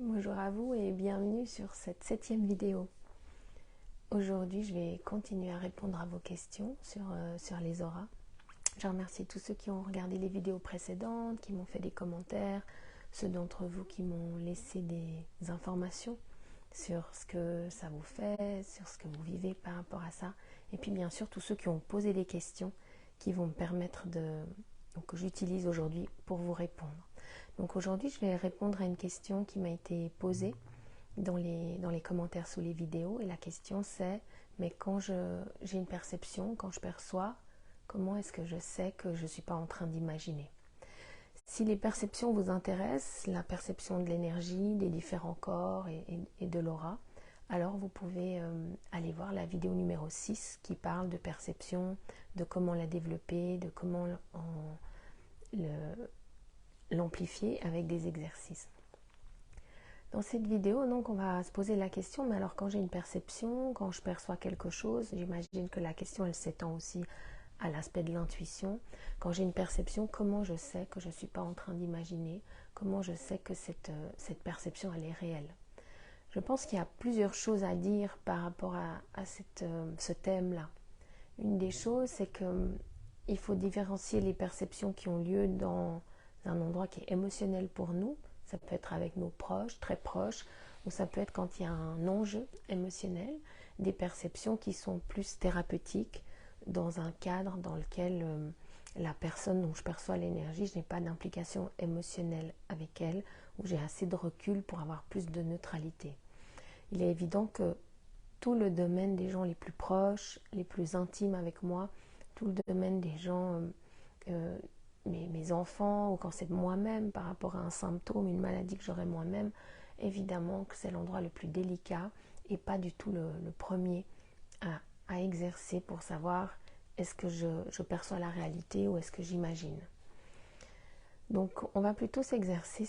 Bonjour à vous et bienvenue sur cette 7e vidéo. Aujourd'hui, je vais continuer à répondre à vos questions sur les auras. Je remercie tous ceux qui ont regardé les vidéos précédentes, qui m'ont fait des commentaires, ceux d'entre vous qui m'ont laissé des informations sur ce que ça vous fait, sur ce que vous vivez par rapport à ça. Et puis bien sûr, tous ceux qui ont posé des questions qui vont me permettre que j'utilise aujourd'hui pour vous répondre. Donc aujourd'hui, je vais répondre à une question qui m'a été posée dans les commentaires sous les vidéos. Et la question c'est, mais quand j'ai une perception, quand je perçois, comment est-ce que je sais que je ne suis pas en train d'imaginer? Si les perceptions vous intéressent, la perception de l'énergie, des différents corps et de l'aura, alors vous pouvez aller voir la vidéo numéro 6 qui parle de perception, de comment la développer, de comment l'amplifier avec des exercices. Dans cette vidéo, donc, on va se poser la question, mais alors quand j'ai une perception, quand je perçois quelque chose, j'imagine que la question, elle s'étend aussi à l'aspect de l'intuition. Quand j'ai une perception, comment je sais que je ne suis pas en train d'imaginer? Comment je sais que cette perception, elle est réelle? Je pense qu'il y a plusieurs choses à dire par rapport à ce thème-là. Une des choses, c'est qu'il faut différencier les perceptions qui ont lieu dans un endroit qui est émotionnel pour nous. Ça peut être avec nos proches, très proches, ou ça peut être quand il y a un enjeu émotionnel, des perceptions qui sont plus thérapeutiques dans un cadre dans lequel la personne dont je perçois l'énergie, je n'ai pas d'implication émotionnelle avec elle, où j'ai assez de recul pour avoir plus de neutralité. Il est évident que tout le domaine des gens les plus proches, les plus intimes avec moi, tout le domaine des gens, mes enfants, ou quand c'est moi-même par rapport à un symptôme, une maladie que j'aurais moi-même, évidemment que c'est l'endroit le plus délicat et pas du tout le premier à exercer pour savoir est-ce que je perçois la réalité ou est-ce que j'imagine. Donc on va plutôt s'exercer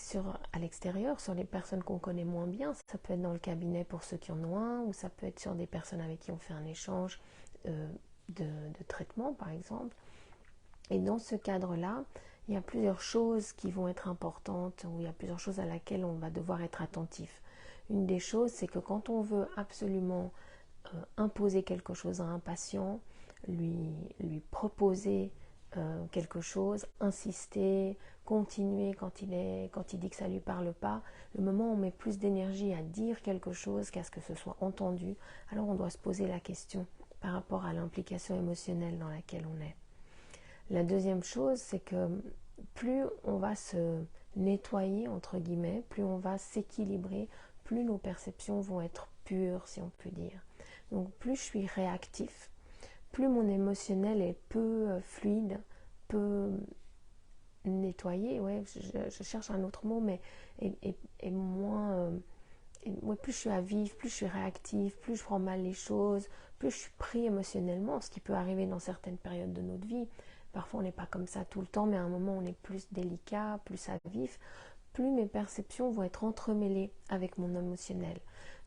à l'extérieur, sur les personnes qu'on connaît moins bien. Ça peut être dans le cabinet pour ceux qui en ont un, ou ça peut être sur des personnes avec qui on fait un échange de traitement par exemple. Et dans ce cadre-là, il y a plusieurs choses qui vont être importantes, ou il y a plusieurs choses à laquelle on va devoir être attentif. Une des choses, c'est que quand on veut absolument imposer quelque chose à un patient, lui proposer quelque chose, insister, continuer quand il dit que ça ne lui parle pas, le moment où on met plus d'énergie à dire quelque chose qu'à ce que ce soit entendu, alors on doit se poser la question par rapport à l'implication émotionnelle dans laquelle on est. La deuxième chose, c'est que plus on va se nettoyer, entre guillemets, plus on va s'équilibrer, plus nos perceptions vont être pures, si on peut dire. Donc plus je suis réactif, plus mon émotionnel est peu fluide, peu nettoyé, ouais, je cherche un autre mot, mais et moins... plus je suis à vif, plus je suis réactive, plus je prends mal les choses, plus je suis pris émotionnellement, ce qui peut arriver dans certaines périodes de notre vie. Parfois on n'est pas comme ça tout le temps, mais à un moment on est plus délicat, plus à vif, plus mes perceptions vont être entremêlées avec mon émotionnel.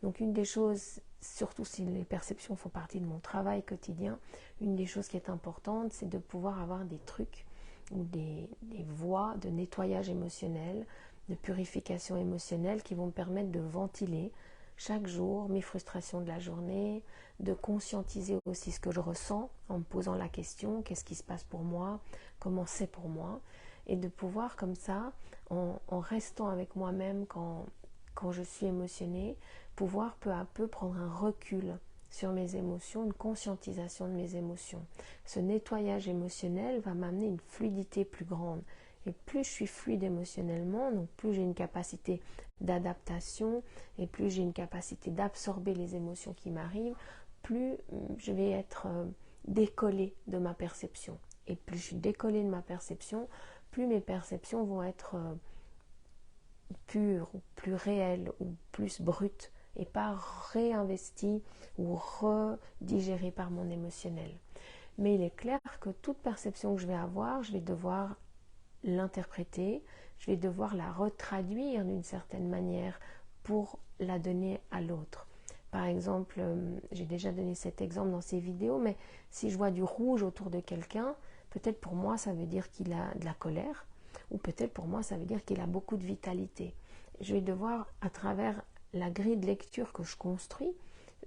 Donc une des choses, surtout si les perceptions font partie de mon travail quotidien, une des choses qui est importante, c'est de pouvoir avoir des trucs ou des voies de nettoyage émotionnel, de purification émotionnelle qui vont me permettre de ventiler chaque jour mes frustrations de la journée, de conscientiser aussi ce que je ressens en me posant la question, qu'est-ce qui se passe pour moi, comment c'est pour moi, et de pouvoir comme ça, en restant avec moi-même quand je suis émotionnée, pouvoir peu à peu prendre un recul sur mes émotions, une conscientisation de mes émotions. Ce nettoyage émotionnel va m'amener une fluidité plus grande. Et plus je suis fluide émotionnellement, donc plus j'ai une capacité d'adaptation et plus j'ai une capacité d'absorber les émotions qui m'arrivent, plus je vais être décollée de ma perception. Et plus je suis décollée de ma perception, plus mes perceptions vont être pures, ou plus réelles, ou plus brutes, et pas réinvesties ou redigérées par mon émotionnel. Mais il est clair que toute perception que je vais avoir, je vais devoir l'interpréter, je vais devoir la retraduire d'une certaine manière pour la donner à l'autre. Par exemple, j'ai déjà donné cet exemple dans ces vidéos, mais si je vois du rouge autour de quelqu'un, peut-être pour moi ça veut dire qu'il a de la colère, ou peut-être pour moi ça veut dire qu'il a beaucoup de vitalité. je vais devoir, à travers la grille de lecture que je construis,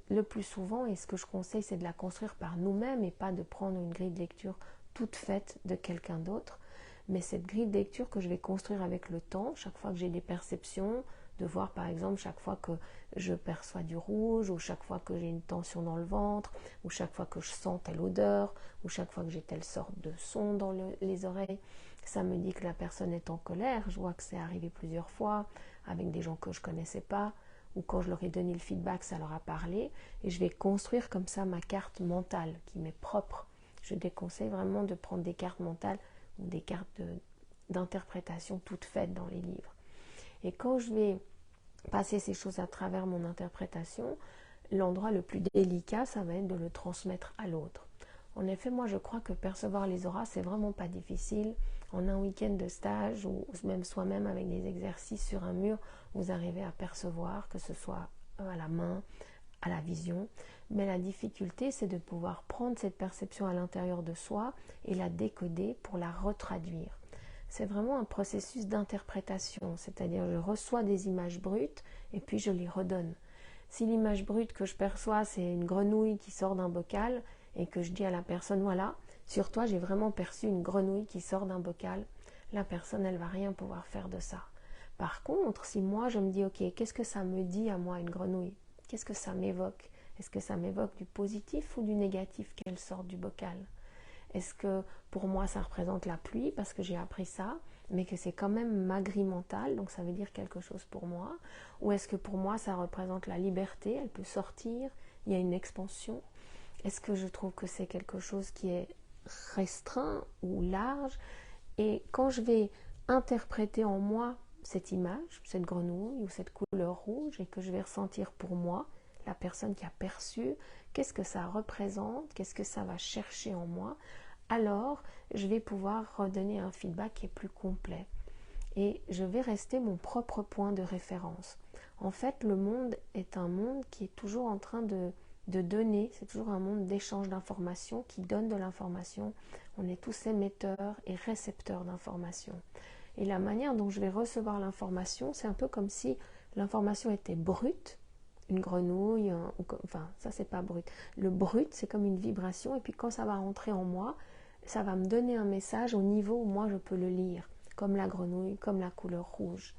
le plus souvent, et ce que je conseille, c'est de la construire par nous-mêmes et pas de prendre une grille de lecture toute faite de quelqu'un d'autre. Mais cette grille de lecture que je vais construire avec le temps, chaque fois que j'ai des perceptions, de voir par exemple chaque fois que je perçois du rouge, ou chaque fois que j'ai une tension dans le ventre, ou chaque fois que je sens telle odeur, ou chaque fois que j'ai telle sorte de son dans les oreilles, ça me dit que la personne est en colère. Je vois que c'est arrivé plusieurs fois avec des gens que je ne connaissais pas, ou quand je leur ai donné le feedback, ça leur a parlé, et je vais construire comme ça ma carte mentale qui m'est propre. Je déconseille vraiment de prendre des cartes mentales ou des cartes d'interprétation toutes faites dans les livres. Et quand je vais passer ces choses à travers mon interprétation, l'endroit le plus délicat, ça va être de le transmettre à l'autre. En effet, moi je crois que percevoir les auras, c'est vraiment pas difficile. En un week-end de stage, ou même soi-même avec des exercices sur un mur, vous arrivez à percevoir, que ce soit à la main, à la vision. Mais la difficulté, c'est de pouvoir prendre cette perception à l'intérieur de soi et la décoder pour la retraduire. C'est vraiment un processus d'interprétation, c'est-à-dire je reçois des images brutes et puis je les redonne. Si l'image brute que je perçois, c'est une grenouille qui sort d'un bocal et que je dis à la personne, voilà, sur toi j'ai vraiment perçu une grenouille qui sort d'un bocal, la personne elle va rien pouvoir faire de ça. Par contre, si moi je me dis, ok, qu'est-ce que ça me dit à moi une grenouille? Qu'est-ce que ça m'évoque? Est-ce que ça m'évoque du positif ou du négatif qu'elle sorte du bocal? Est-ce que pour moi ça représente la pluie parce que j'ai appris ça, mais que c'est quand même ma grille mentale, donc ça veut dire quelque chose pour moi? Ou est-ce que pour moi ça représente la liberté, elle peut sortir, il y a une expansion? Est-ce que je trouve que c'est quelque chose qui est restreint ou large? Et quand je vais interpréter en moi cette image, cette grenouille ou cette couleur rouge, et que je vais ressentir pour moi, la personne qui a perçu, qu'est-ce que ça représente, qu'est-ce que ça va chercher en moi, alors je vais pouvoir redonner un feedback qui est plus complet. Et je vais rester mon propre point de référence. En fait, le monde est un monde qui est toujours en train de donner, c'est toujours un monde d'échange d'informations qui donne de l'information. On est tous émetteurs et récepteurs d'informations. Et la manière dont je vais recevoir l'information, c'est un peu comme si l'information était brute, une grenouille, enfin ça c'est pas brut. Le brut c'est comme une vibration et puis quand ça va rentrer en moi, ça va me donner un message au niveau où moi je peux le lire, comme la grenouille, comme la couleur rouge.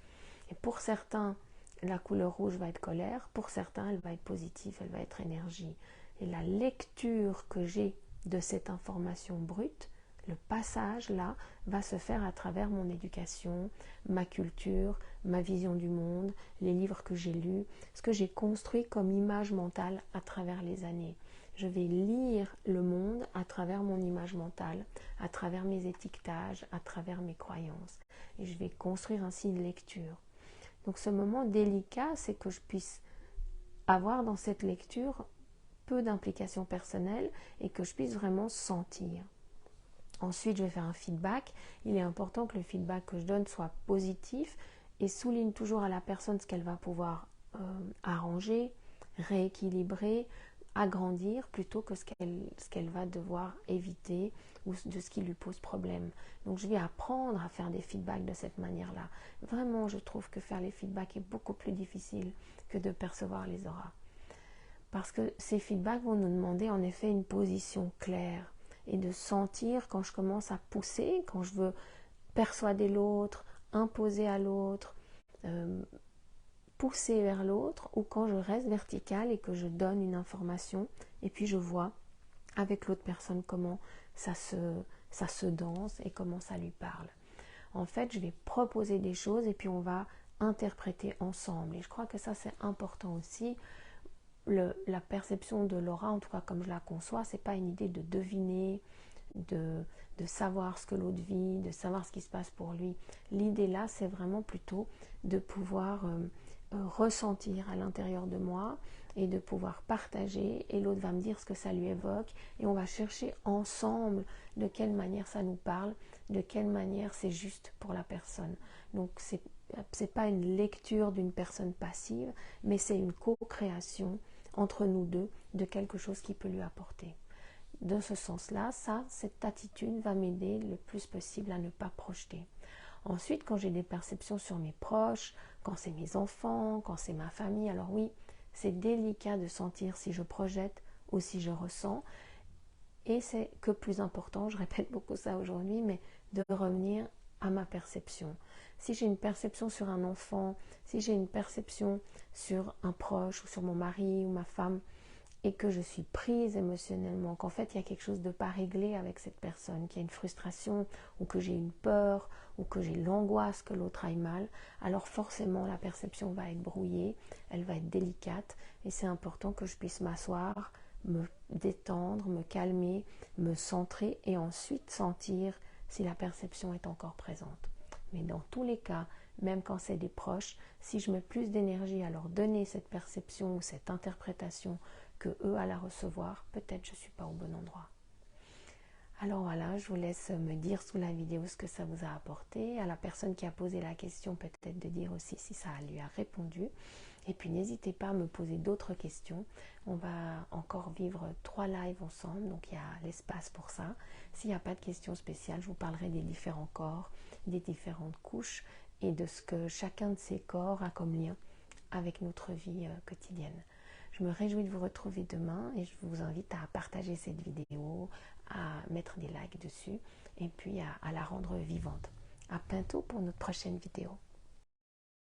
Et pour certains, la couleur rouge va être colère, pour certains elle va être positive, elle va être énergie. Et la lecture que j'ai de cette information brute, le passage là va se faire à travers mon éducation, ma culture, ma vision du monde, les livres que j'ai lus, ce que j'ai construit comme image mentale à travers les années. Je vais lire le monde à travers mon image mentale, à travers mes étiquetages, à travers mes croyances. Et je vais construire ainsi une lecture. Donc ce moment délicat, c'est que je puisse avoir dans cette lecture peu d'implications personnelles et que je puisse vraiment sentir. Ensuite, je vais faire un feedback. Il est important que le feedback que je donne soit positif et souligne toujours à la personne ce qu'elle va pouvoir arranger, rééquilibrer, agrandir plutôt que ce qu'elle va devoir éviter ou de ce qui lui pose problème. Donc je vais apprendre à faire des feedbacks de cette manière-là. Vraiment, je trouve que faire les feedbacks est beaucoup plus difficile que de percevoir les auras. Parce que ces feedbacks vont nous demander en effet une position claire et de sentir quand je commence à pousser, quand je veux persuader l'autre, imposer à l'autre, pousser vers l'autre, ou quand je reste verticale et que je donne une information et puis je vois avec l'autre personne comment ça se danse et comment ça lui parle. En fait, je vais proposer des choses et puis on va interpréter ensemble. Et je crois que ça c'est important aussi. La perception de l'aura, en tout cas comme je la conçois, c'est pas une idée de deviner, de savoir ce que l'autre vit, de savoir ce qui se passe pour lui. L'idée là, c'est vraiment plutôt de pouvoir ressentir à l'intérieur de moi et de pouvoir partager, et l'autre va me dire ce que ça lui évoque et on va chercher ensemble de quelle manière ça nous parle, de quelle manière c'est juste pour la personne. Donc c'est pas une lecture d'une personne passive, mais c'est une co-création entre nous deux de quelque chose qui peut lui apporter. Dans ce sens-là, cette attitude va m'aider le plus possible à ne pas projeter. Ensuite, quand j'ai des perceptions sur mes proches, quand c'est mes enfants, quand c'est ma famille. Alors oui, c'est délicat de sentir si je projette ou si je ressens. Et c'est que plus important, je répète beaucoup ça aujourd'hui, mais de revenir à ma perception. Si j'ai une perception sur un enfant, si j'ai une perception sur un proche ou sur mon mari ou ma femme, et que je suis prise émotionnellement, qu'en fait il y a quelque chose de pas réglé avec cette personne, qu'il y a une frustration ou que j'ai une peur ou que j'ai l'angoisse que l'autre aille mal, alors forcément la perception va être brouillée, elle va être délicate et c'est important que je puisse m'asseoir, me détendre, me calmer, me centrer et ensuite sentir si la perception est encore présente. Mais dans tous les cas, même quand c'est des proches, si je mets plus d'énergie à leur donner cette perception ou cette interprétation que eux à la recevoir, peut-être je ne suis pas au bon endroit. Alors voilà, je vous laisse me dire sous la vidéo ce que ça vous a apporté. À la personne qui a posé la question, peut-être de dire aussi si ça lui a répondu. Et puis n'hésitez pas à me poser d'autres questions. On va encore vivre 3 lives ensemble, donc il y a l'espace pour ça. S'il n'y a pas de questions spéciales, je vous parlerai des différents corps, des différentes couches et de ce que chacun de ces corps a comme lien avec notre vie quotidienne. Je me réjouis de vous retrouver demain et je vous invite à partager cette vidéo, à mettre des likes dessus et puis à la rendre vivante. À bientôt pour notre prochaine vidéo.